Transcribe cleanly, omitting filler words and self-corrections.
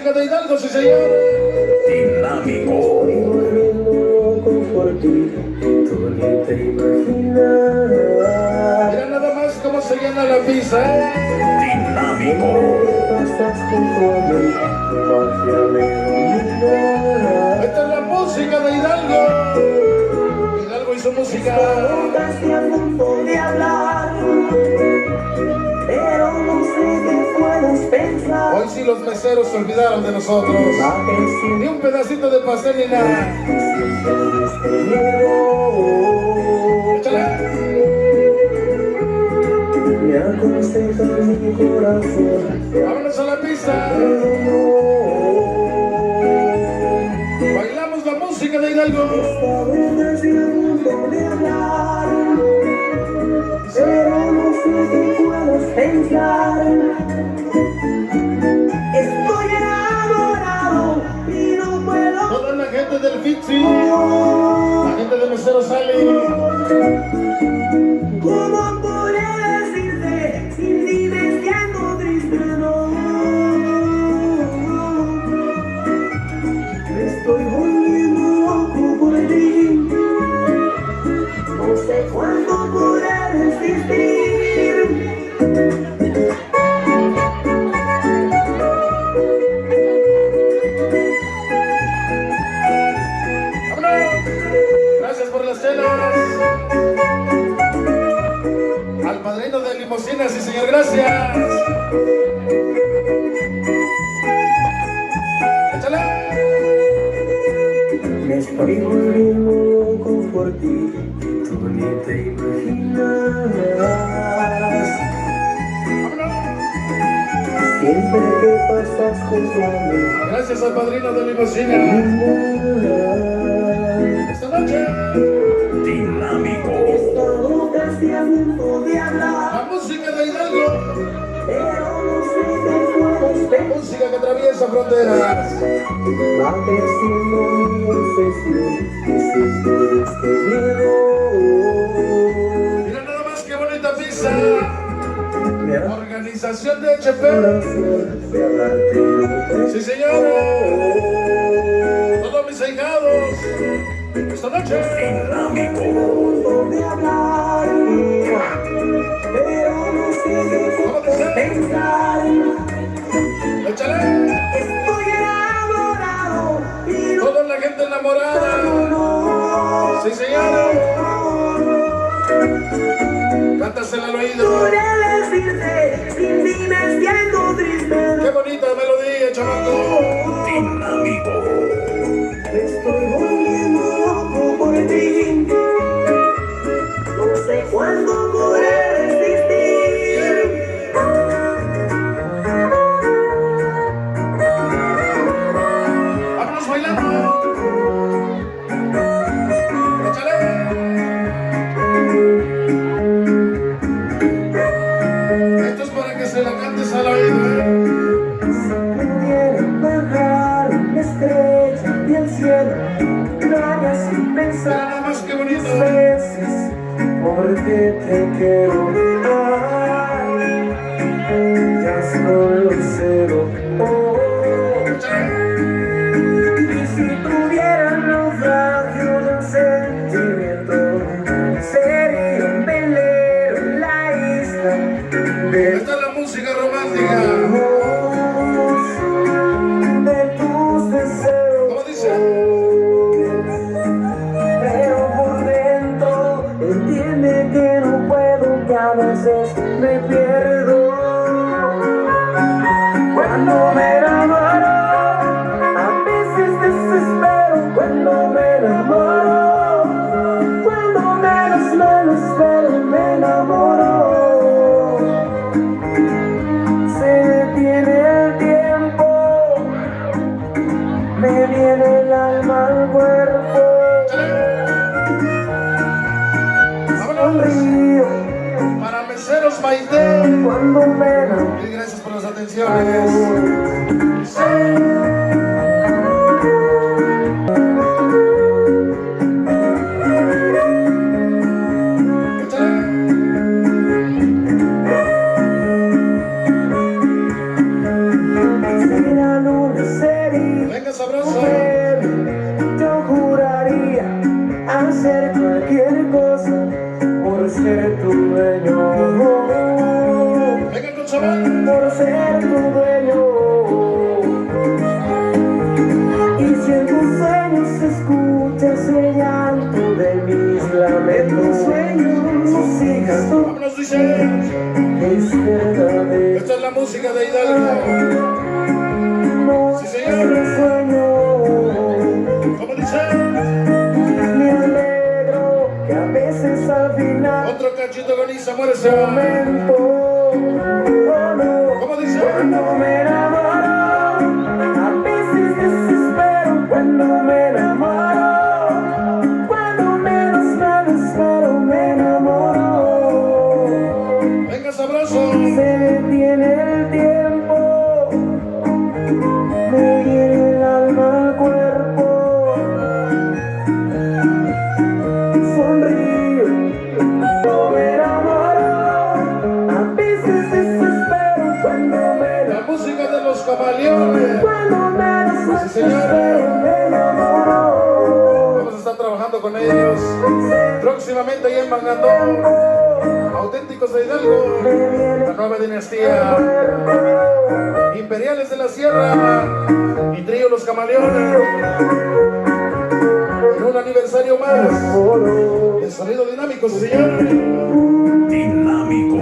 música de Hidalgo, sí señor. Dinámico. Por ti, tú ni te imaginas. Mira nada más cómo se llena la pista, Dinámico. Pasas junto a mí, magia me domina. Esta es la música de Hidalgo. Hidalgo y su música. Casi a punto de hablar, pero no sé qué puedes pensar. Hoy sí los meseros se olvidaron de nosotros. Ni un pedacito de pastel ni nada. Échale. Me aconseja mi corazón. Vámonos a la pista. Bailamos la música de Hidalgo. Estaba casi a punto de hablar, pero no sé qué puedes pensar. Estoy enamorado y no puedo. Toda la gente del Fitzy, la gente de Mesero Sally. ¿Cómo podré decirte sin ti me siento triste? No, me estoy volviendo loco por ti. No sé cuánto podré resistir. ¡Vámonos! Gracias por las chelas. Al padrino de limusinas, sí señor, gracias. Échale. Me estoy volviendo loco por ti, tú ni te imaginas. ¡Vámonos! Siempre que pasas junto a mí, Gracias al padrino de limusinas. Esta noche, Dinámico. estaba casi a punto de hablar, la música de Hidalgo. pero no sé qué puedes pensar. Música que atraviesa fronteras. Va creciendo mi obsesión y siento este miedo. Mira nada más que bonita pista. Me hace Organización de HP. corazón de hablarte no Sí señor. Todos mis ahijados. Esta noche. Dinámico. punto de hablar, pero no sé qué puedes pensar. Échale. Estoy enamorado y no Toda la gente enamorada. no Sí señor. Cántasela al oído. podré decirte sin ti me siento triste. Qué bonita melodía, chamaco. Dinámico. Me estoy volviendo loco por ti. No sé cuánto podré resistir. Vámonos bailando. Échale. Esto es para que se la cantes al oído, Pudiera bajar una estrella del cielo, lo haría sin Mira pensar nada más que bonito. veces, porque te quiero. Ay, ya solo cero. Y si tuviera el naufragio de un sentimiento, sería un velero en la isla de Esta es la música romántica. tus deseos. ¿Cómo dice? Pero por dentro entiende que no puedo, que a veces me pierdo. Cuando me enamoro, a veces desespero. Cuando me enamoro, cuando menos me lo espero, me enamoro. Se detiene el tiempo, me viene el alma al cuerpo. Sonrío Para Meseros Maite. cuando me enamoro. Y gracias por las atenciones. Si la luna se sabroso. Yo juraría hacer cualquier cosa por ser tu dueño. Venga con chaval. Por ser tu dueño. Y si en tus sueños escuchas el llanto de mis lamentos, sueños sigas tú. Vámonos, dice. Es verdadero. Esta es la música de Hidalgo. No Sí, es señor. un sueño. ¿Cómo dice? Me alegro que a veces al final Otro cachito con Isa, muérese. momento, oh no, ¿Cómo dice? cuando me enamoro, a veces desespero cuando me enamoro, cuando menos me lo espero me enamoro. Venga, sabroso. Se detiene el tiempo, me viene el alma al cuerpo, sonrío, cuando me enamoro, a veces desespero cuando me La música de los camaleones. cuando menos me Sí, señor. espero me enamoro. Vamos a estar trabajando con ellos próximamente ahí en Mangandón. Auténticos de Hidalgo. La nueva dinastía. Imperiales de la Sierra. Y trío Los Camaleones. En un aniversario más. El sonido dinámico, sí, señor. Dinámico.